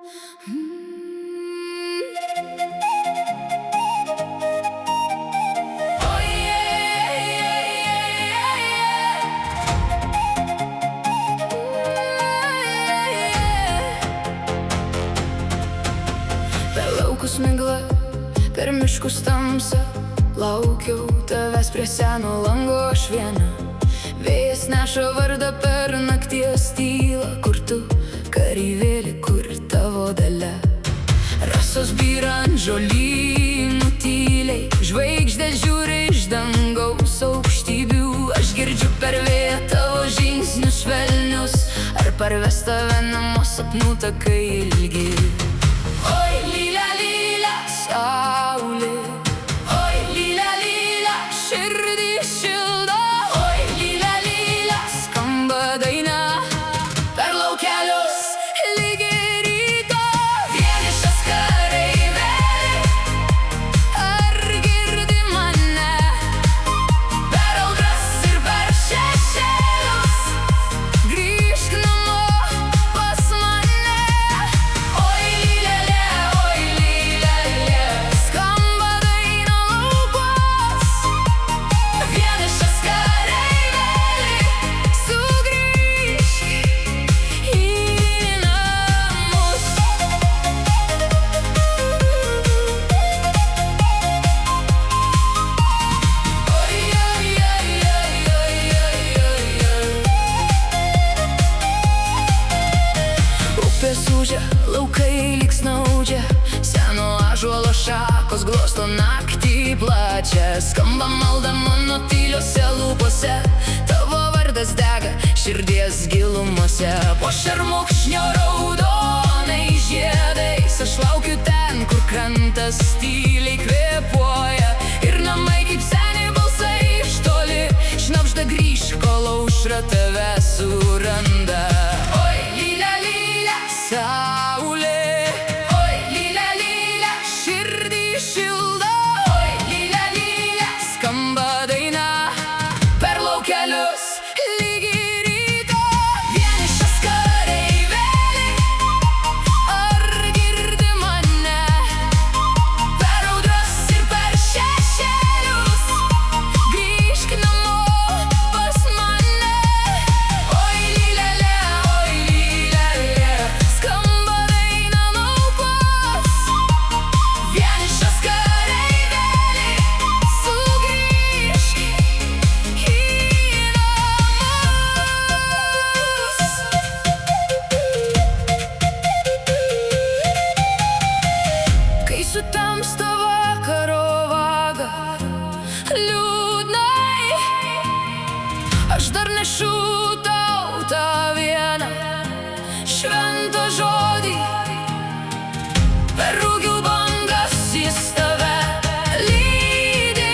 Per laukus migla, per miškus tamsa, laukiau tavęs prie seno lango aš viena. Vėjas neša vardą per nakties tylą, kur tu kareivėli, kur tavo dalia. Rasos byra ant žolynų tyliai, žvaigždės žiūri iš dangaus aukštybių. Aš girdžiu per vėją tavo žingsnius švelnius, ar parves tave namo sapnų takai ilgi. Oi, lylia, lylia, saulė, oi, lylia, lylia, širdį šildo. Oi, lylia, lylia, skamba daina per laukelius lygi ryto. Vienišas kareivėli, ar girdi mane? Per audras ir per šešėlius grįžk namo pas mane. Oi, lylelė, skamba daina laukuos. Vienišas kareivėli, sugrįžk į namus. Upės ūžia, laukai lyg snaudžia, seno ąžuolo šakos glosto naktį plačią. Skamba malda mano tyliose lūpose, tavo vardas dega širdies gilumose. Po šermukšnio raudonai žiedais aš laukiu ten, kur krantas tyliai kvėpuoja. Ir namai kaip seni balsai iš toli šnabžda grįžk, kol aušra tave suranda. Oi, lylia, lylia, saulė, oi, lylia, lylia, širdį šildo. Oi, lylia, lylia, skamba daina per laukelius lygi ryto. Vienišas kareivėli, ar girdi mane? Per audras ir per šešėlius grįžk namo pas mane. Oi, lylelė, skamba daina laukuos. Vienišas kareivėli, sugrįžk į namus. Kai sutamsta vakaro vaga, liūdnai aš dar nešu tau tą vieną šventą žodį. Per rugių bangas jis tave lydi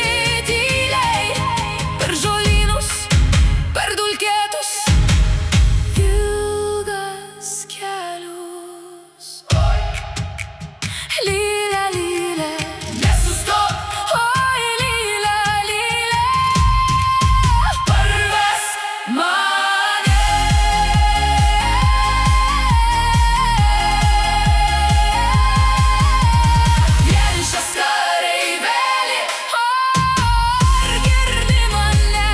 tyliai, per žolynus, per dulkėtus ilgas kelius. Lylia, lylia, nesustok. Oi, lylia, lylia, parvesk mane. Vienišas kareivėli, ar girdi mane?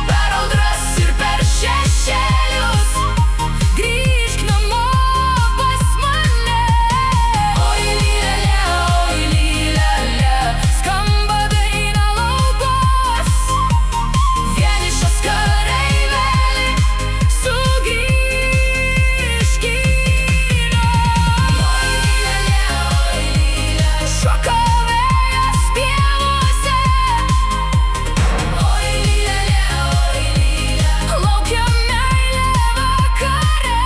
Per audras ir per šešėlius grįžk namo pas mane. Oi, lylelė, skamba daina laukuos. Vienišas kareivėli, sugrįžk į namus. Oi, lylelė, šoka vėjas pievose. Oi, lylelė, laukia meilė vakare.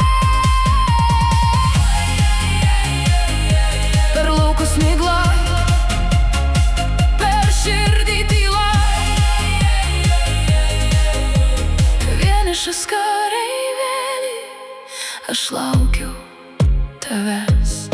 Per laukus migla, per širdį tyla. Vienišas kareivėli, aš laukiau tavęs.